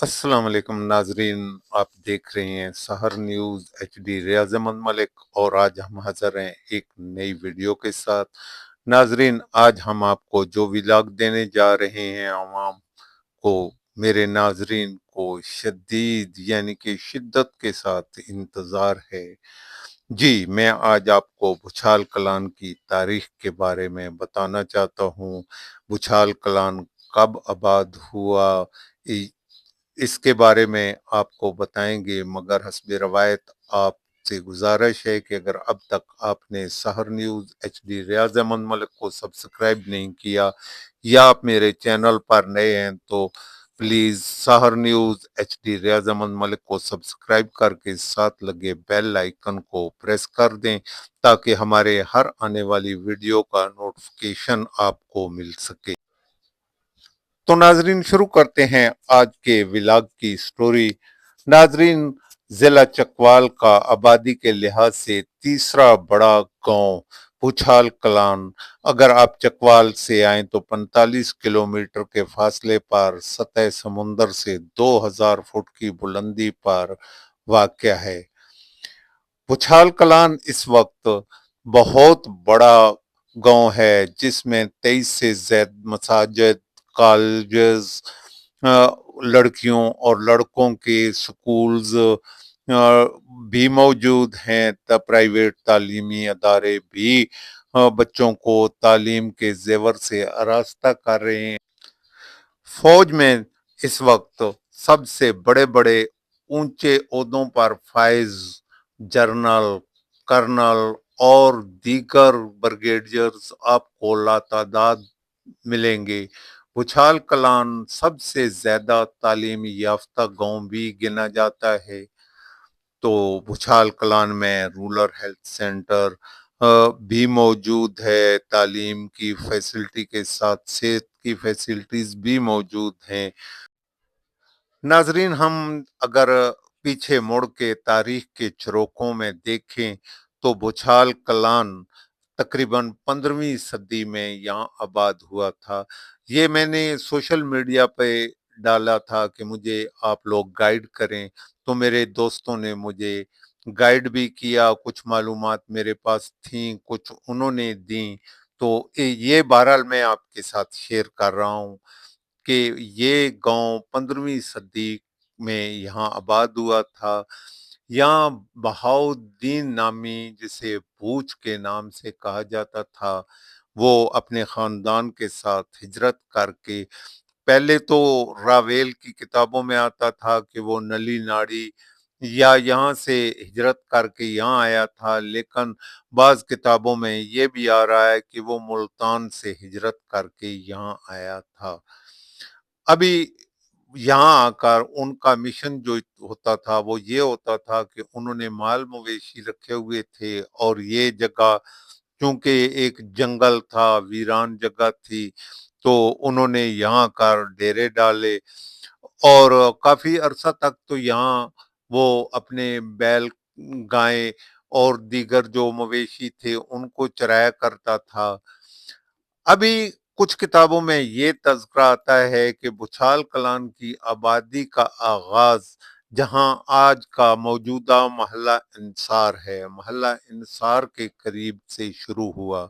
अस्सलाम वालेकुम नाजरीन। आप देख रहे हैं सहर न्यूज़ HD। रियाज अहमद मलिक और आज हम हाजिर हैं एक नई वीडियो के साथ। नाजरीन, आज हम आपको जो व्लॉग देने जा रहे हैं आवाम को, मेरे नाजरीन को शदीद यानी कि शिद्दत के साथ इंतज़ार है। जी, मैं आज आपको भुचाल कलान की तारीख के बारे में बताना चाहता हूँ। भुचाल कलान कब आबाद हुआ, इ- इसके बारे में आपको बताएंगे, मगर हस्ब रवायत आपसे गुजारिश है कि अगर अब तक आपने सहर न्यूज़ HD रियाज अहमद मलिक को सब्सक्राइब नहीं किया या आप मेरे चैनल पर नए हैं तो प्लीज़ सहर न्यूज़ HD रियाज अहमद मलिक को सब्सक्राइब करके साथ लगे बेल आइकन को प्रेस कर दें ताकि हमारे हर आने वाली वीडियो का नोटिफिकेशन आपको मिल सके। तो नाजरीन, शुरू करते हैं आज के व्लॉग की स्टोरी। नाजरीन, जिला चकवाल का आबादी के लिहाज से तीसरा बड़ा गांव भुचाल कलान। अगर आप चकवाल से आए तो 45 किलोमीटर के फासले पर सतह समुंदर से 2000 फुट की बुलंदी पर वाक़या है। भुचाल कलान इस वक्त बहुत बड़ा गांव है जिसमें 23 से ज्यादा मसाजिद, कॉलेजेस, लड़कियों और लड़कों के स्कूल्स भी मौजूद हैं। प्राइवेट तालीमी अदारे भी बच्चों को तालीम के जेवर से आरास्ता कर रहे हैं। फौज में इस वक्त सबसे बड़े बड़े ऊंचे ओहदों पर फाइज, जनरल, कर्नल और दीगर ब्रिगेडियर्स आपको लातादाद मिलेंगे। भुचाल कलान सबसे ज्यादा तालीम याफ्ता गांव भी गिना जाता है। तो भुचाल कलान में रूरल हेल्थ सेंटर भी मौजूद है। तालीम की फैसिलिटी के साथ सेहत की फैसिलिटीज भी मौजूद हैं। नाजरीन, हम अगर पीछे मुड़ के तारीख के झरोकों में देखें तो भुचाल कलान तकरीबन 15वीं सदी में यहाँ आबाद हुआ था। ये मैंने सोशल मीडिया पे डाला था कि मुझे आप लोग गाइड करें, तो मेरे दोस्तों ने मुझे गाइड भी किया। कुछ मालूमात मेरे पास थी, कुछ उन्होंने दी। तो ये बहरहाल मैं आपके साथ शेयर कर रहा हूँ कि ये गांव 15वीं सदी में यहाँ आबाद हुआ था। यहाँ बहाउद्दीन नामी, जिसे भूच के नाम से कहा जाता था, वो अपने खानदान के साथ हिजरत करके, पहले तो रावेल की किताबों में आता था कि वो नली नाड़ी या यहाँ से हिजरत करके यहाँ आया था, लेकिन बाज किताबों में ये भी आ रहा है कि वो मुल्तान से हिजरत करके यहाँ आया था। अभी यहाँ आकर उनका मिशन जो होता था वो ये होता था कि उन्होंने माल मवेशी रखे हुए थे और ये जगह क्योंकि एक जंगल था, वीरान जगह थी, तो उन्होंने यहाँ आकर डेरे डाले और काफी अरसा तक तो यहाँ वो अपने बैल, गाय और दीगर जो मवेशी थे उनको चराया करता था। अभी कुछ किताबों में ये तज़किरा आता है कि भुचाल कलान की आबादी का आगाज जहां आज का मौजूदा महल्ला इंसार है, महल्ला इंसार के करीब से शुरू हुआ।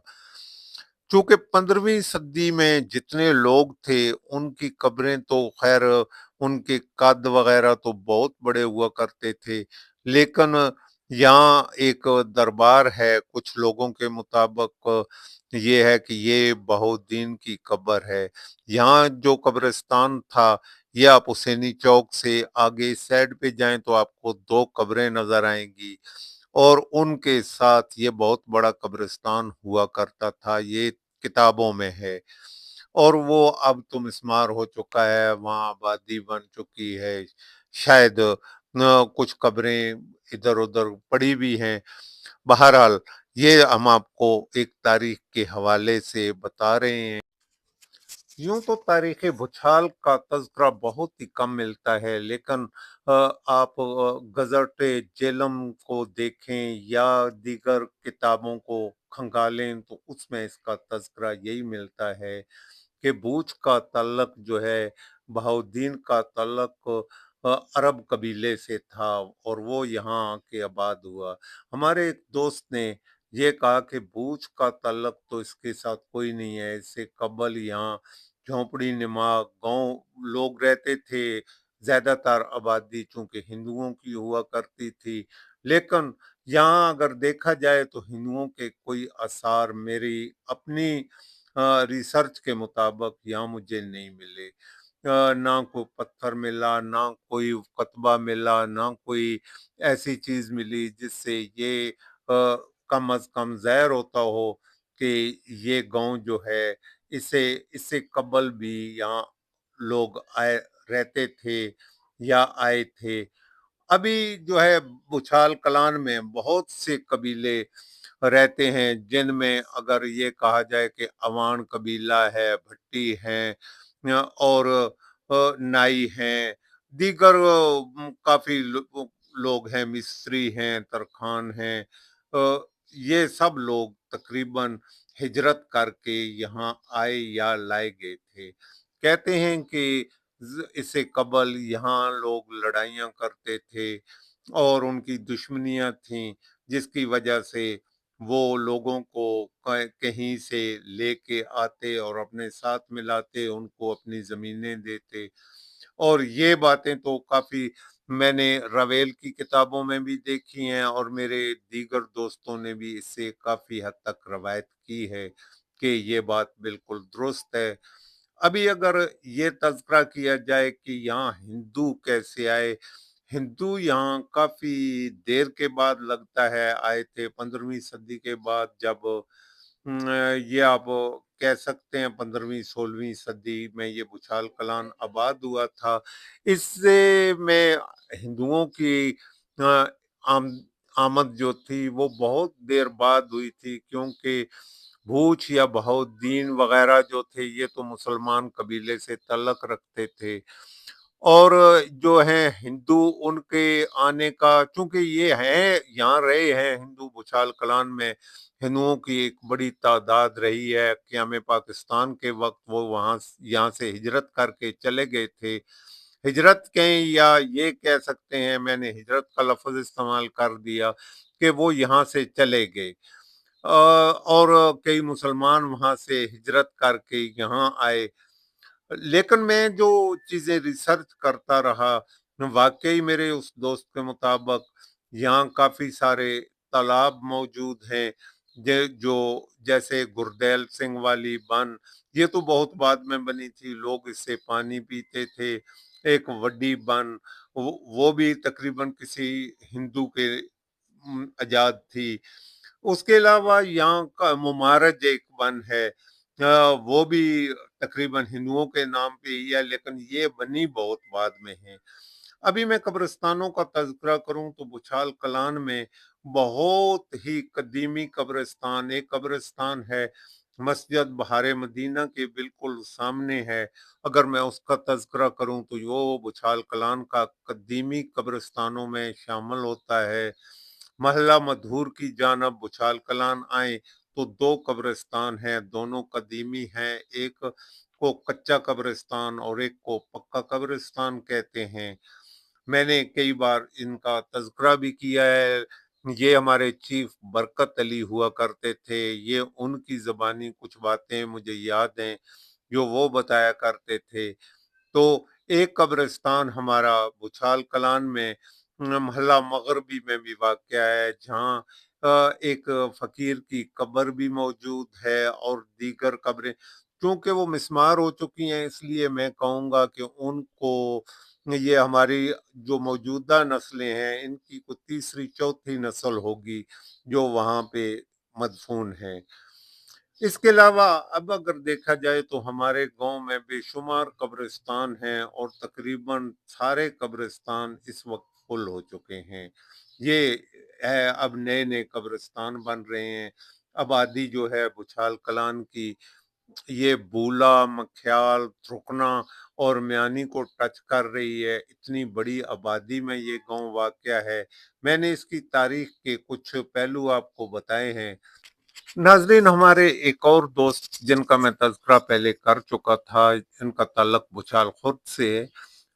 चूंकि 15वीं सदी में जितने लोग थे उनकी कब्रें तो खैर, उनके कद वगैरह तो बहुत बड़े हुआ करते थे, लेकिन यहाँ एक दरबार है, कुछ लोगों के मुताबिक ये है कि ये बहाउद्दीन की कब्र है। यहाँ जो कब्रिस्तान था, ये आप हुसैनी चौक से आगे इस साइड पे जाएं तो आपको दो कब्रें नजर आएंगी और उनके साथ ये बहुत बड़ा कब्रिस्तान हुआ करता था। ये किताबों में है और वो अब तो मिस्मार हो चुका है, वहाँ आबादी बन चुकी है। शायद कुछ कब्रें इधर उधर पड़ी भी हैं। बहरहाल, ये हम आपको एक तारीख के हवाले से बता रहे हैं। यूं तो तारीख भुचाल का तज़किरा बहुत ही कम मिलता है, लेकिन आप गज़र्ट जेलम को देखें या दीगर किताबों को खंगालें तो उसमें इसका तज़किरा यही मिलता है कि बूच का ताल्लुक जो है बहाउद्दीन का ताल्लुक अरब कबीले से था और वो यहाँ आके आबाद हुआ। हमारे एक दोस्त ने ये कहा कि बूच का ताल्लुक तो इसके साथ कोई नहीं है, इससे कबल यहाँ झोंपड़ी नुमा गांव लोग रहते थे। ज्यादातर आबादी चूंकि हिंदुओं की हुआ करती थी, लेकिन यहाँ अगर देखा जाए तो हिंदुओं के कोई आसार मेरी अपनी रिसर्च के मुताबिक यहाँ मुझे नहीं मिले। ना कोई पत्थर मिला, ना कोई कतबा मिला, ना कोई ऐसी चीज मिली जिससे ये कम अज कम ज़ाहिर होता हो कि ये गांव जो है इसे इससे कबल भी यहाँ लोग आए रहते थे या आए थे। अभी जो है बुछाल कलान में बहुत से कबीले रहते हैं, जिनमें अगर ये कहा जाए कि अवान कबीला है, भट्टी हैं और नाई हैं, दीगर काफी लोग हैं, मिस्री हैं, तरखान हैं। ये सब लोग तकरीबन हिजरत करके यहाँ आए या लाए गए थे। कहते हैं कि इससे कबल यहाँ लोग लड़ाइयाँ करते थे और उनकी दुश्मनियाँ थीं, जिसकी वजह से वो लोगों को कहीं से लेके आते और अपने साथ मिलाते, उनको अपनी जमीनें देते। और ये बातें तो काफी मैंने रवेल की किताबों में भी देखी हैं और मेरे दीगर दोस्तों ने भी इससे काफी हद तक रवायत की है कि ये बात बिल्कुल दुरुस्त है। अभी अगर ये तज़किरा किया जाए कि यहाँ हिंदू कैसे आए, हिंदू यहाँ काफी देर के बाद लगता है आए थे, 15वीं सदी के बाद, जब ये आप कह सकते हैं 15वीं 16वीं सदी में ये बुछाल कलान आबाद हुआ था। इससे में हिंदुओं की अ, आम आमद जो थी वो बहुत देर बाद हुई थी, क्योंकि भूच या बहाउद्दीन वगैरह जो थे ये तो मुसलमान कबीले से तल्लक रखते थे। और जो है हिंदू, उनके आने का, चूंकि ये हैं यहाँ रहे हैं हिंदू बुछाल कलान में, हिंदुओं की एक बड़ी तादाद रही है। क़याम पाकिस्तान के वक्त वो वहाँ यहाँ से हिजरत करके चले गए थे। हिजरत कहें या ये कह सकते हैं, मैंने हिजरत का लफ्ज इस्तेमाल कर दिया कि वो यहाँ से चले गए। और कई मुसलमान वहां से हिजरत करके यहाँ आए। लेकिन मैं जो चीजें रिसर्च करता रहा, वाकई मेरे उस दोस्त के मुताबिक यहाँ काफी सारे तालाब मौजूद हैं, जो जैसे गुरदैल सिंह वाली बन, ये तो बहुत बाद में बनी थी, लोग इससे पानी पीते थे। एक वड्डी बन, वो भी तकरीबन किसी हिंदू के आजाद थी। उसके अलावा यहाँ का मुमारज एक वन है, वो भी तकरीबन हिंदुओं के नाम पे ही है, लेकिन ये बनी बहुत बाद में है। अभी मैं कब्रिस्तानों का तज़किरा करूं तो बुछाल कलान में बहुत ही कदीमी कब्रिस्तान, एक कब्रिस्तान है मस्जिद बहारे मदीना के बिल्कुल सामने है। अगर मैं उसका तज़किरा करूं तो वो बुछाल कलान का कदीमी कब्रिस्तानों में शामिल होता है। महला मधूर की जानब बुछाल कलान आए तो दो कब्रिस्तान हैं, दोनों कदीमी हैं। एक को कच्चा कब्रिस्तान और एक को पक्का कब्रिस्तान कहते हैं। मैंने कई बार इनका तज़किरा भी किया है। ये हमारे चीफ बरकत अली हुआ करते थे, ये उनकी ज़बानी कुछ बातें मुझे याद हैं जो वो बताया करते थे। तो एक कब्रिस्तान हमारा बुछाल कलान में मोहल्ला मगरबी में भी वाक़या है, जहाँ एक फकीर की कब्र भी मौजूद है और दीगर कब्रें, क्योंकि वो मिस्मार हो चुकी हैं, इसलिए मैं कहूँगा कि उनको, ये हमारी जो मौजूदा नस्लें हैं इनकी को तीसरी चौथी नस्ल होगी जो वहाँ पे मदफून है। इसके अलावा अब अगर देखा जाए तो हमारे गांव में बेशुमार कब्रिस्तान हैं और तकरीबन सारे कब्रिस्तान इस वक्त फुल हो चुके हैं। ये है, अब नए नए कब्रिस्तान बन रहे हैं। आबादी जो है बुछाल कलान की, ये बूला, मख्याल, थ्रुकना और म्यानी को टच कर रही है। इतनी बड़ी आबादी में ये गांव वाक़या है। मैंने इसकी तारीख के कुछ पहलू आपको बताए हैं। नाजरीन, हमारे एक और दोस्त जिनका मैं तज़किरा पहले कर चुका था, इनका ताल्लुक भूचाल खुर्द से है,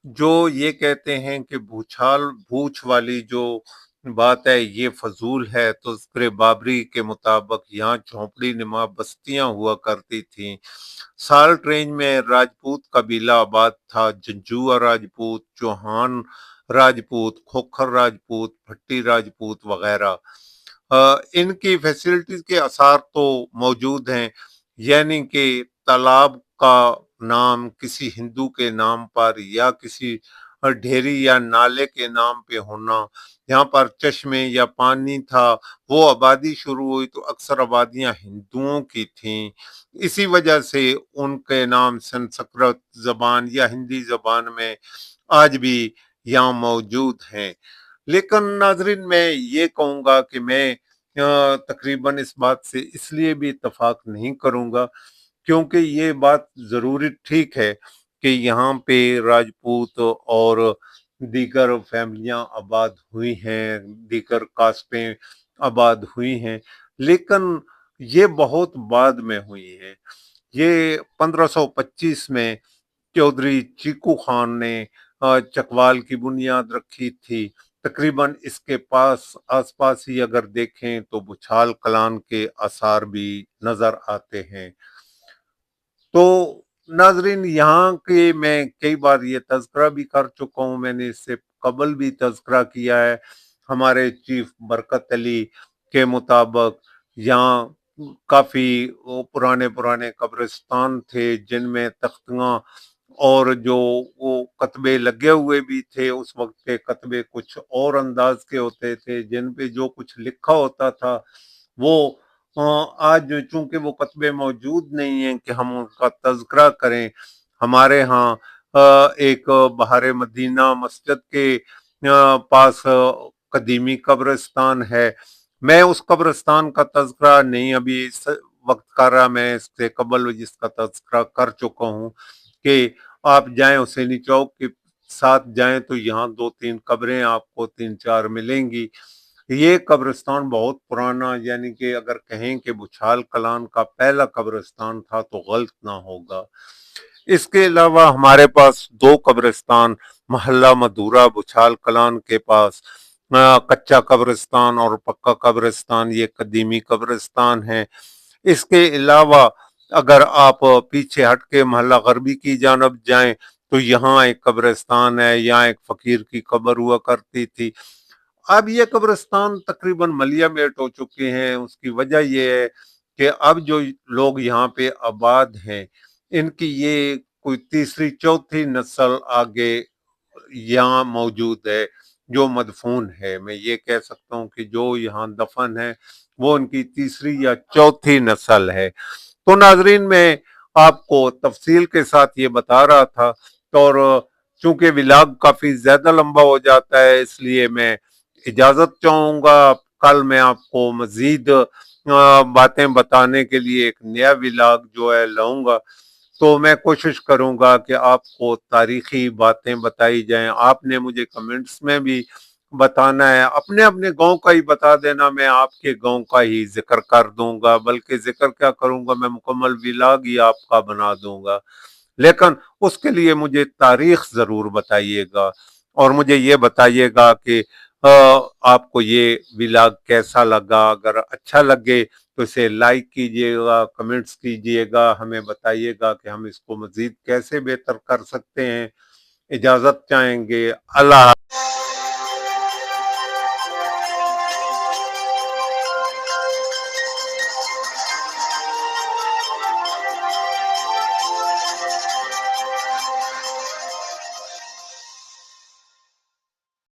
जो ये कहते हैं कि भूचाल भूच वाली जो बात है ये फजूल है। तज़किरे बाबरी के मुताबिक यहाँ झोंपड़ी नुमा बस्तियां हुआ करती थीं। साल्ट रेंज में राजपूत कबीला आबाद था। जंजुआ राजपूत, चौहान राजपूत, खोखर राजपूत, भट्टी राजपूत वगैरह। इनकी फैसिलिटीज के आसार तो मौजूद हैं, यानी कि तालाब का नाम किसी हिंदू के नाम पर या किसी ढेरी या नाले के नाम पे होना। यहाँ पर चश्मे या पानी था। वो आबादी शुरू हुई तो अक्सर आबादियां हिंदुओं की थीं। इसी वजह से उनके नाम संस्कृत जबान या हिंदी जबान में आज भी यहाँ मौजूद हैं। लेकिन नाजरीन, मैं ये कहूँगा कि मैं तकरीबन इस बात से इसलिए भी इत्तेफाक नहीं करूँगा क्योंकि ये बात ज़रूरी ठीक है कि यहाँ पे राजपूत और दीगर फैमिलियां आबाद हुई हैं, दीगर कास्टें आबाद हुई हैं, लेकिन ये बहुत बाद में हुई है। ये 1525 में चौधरी चीकू खान ने चकवाल की बुनियाद रखी थी। तकरीबन इसके पास आसपास ही अगर देखें तो भुछाल कलान के आसार भी नजर आते हैं। तो नाजरीन, यहाँ के मैं कई बार ये तज़किरा भी कर चुका हूँ, मैंने इससे कबल भी तज़किरा किया है। हमारे चीफ बरकत अली के मुताबिक यहाँ काफ़ी पुराने पुराने कब्रिस्तान थे जिनमें तख्तियाँ और जो वो कतबे लगे हुए भी थे। उस वक्त के कतबे कुछ और अंदाज के होते थे, जिन पे जो कुछ लिखा होता था वो आज चूंकि वो कतबे मौजूद नहीं हैं कि हम उनका तज़किरा करें। हमारे यहाँ एक बहारे मदीना मस्जिद के पास कदीमी कब्रिस्तान है। मैं उस कब्रिस्तान का तज़किरा नहीं अभी इस वक्त कर रहा, मैं इससे कबल जिसका तज़किरा कर चुका हूँ कि आप जाएं हुसैनी चौक के साथ जाएं तो यहाँ दो तीन कब्रें आपको तीन चार मिलेंगी। ये कब्रिस्तान बहुत पुराना, यानी कि अगर कहें कि भुछाल कलान का पहला कब्रिस्तान था तो गलत ना होगा। इसके अलावा हमारे पास दो कब्रिस्तान मोहल्ला मधुरा भुछाल कलान के पास कच्चा कब्रिस्तान और पक्का कब्रिस्तान, ये कदीमी कब्रिस्तान है। इसके अलावा अगर आप पीछे हट के मोहल्ला गरबी की जानब जाएं तो यहाँ एक कब्रिस्तान है, यहाँ एक फकीर की कब्र हुआ करती थी। अब ये कब्रिस्तान तकरीबन मलिया मेट हो चुके हैं। उसकी वजह यह है कि अब जो लोग यहाँ पे आबाद हैं, इनकी ये कोई तीसरी चौथी नस्ल आगे यहाँ मौजूद है जो मदफून है। मैं ये कह सकता हूँ कि जो यहाँ दफन है वो उनकी तीसरी या चौथी नस्ल है। तो नाजरीन, मैं आपको तफसील के साथ ये बता रहा था, और चूंकि विलाग काफी ज्यादा लंबा हो जाता है इसलिए मैं इजाजत चाहूंगा। कल मैं आपको मजीद बातें बताने के लिए एक नया विलाग जो है लाऊंगा। तो मैं कोशिश करूंगा कि आपको तारीखी बातें बताई जाएं। आपने मुझे कमेंट्स में भी बताना है, अपने अपने गांव का ही बता देना, मैं आपके गांव का ही जिक्र कर दूंगा। बल्कि जिक्र क्या करूंगा, मैं मुकम्मल विलाग ही आपका बना दूंगा। लेकिन उसके लिए मुझे तारीख जरूर बताइएगा और मुझे ये बताइएगा कि आपको ये विलाग कैसा लगा। अगर अच्छा लगे तो इसे लाइक कीजिएगा, कमेंट्स कीजिएगा, हमें बताइएगा कि हम इसको मजीद कैसे बेहतर कर सकते हैं। इजाजत चाहेंगे। अल्लाह।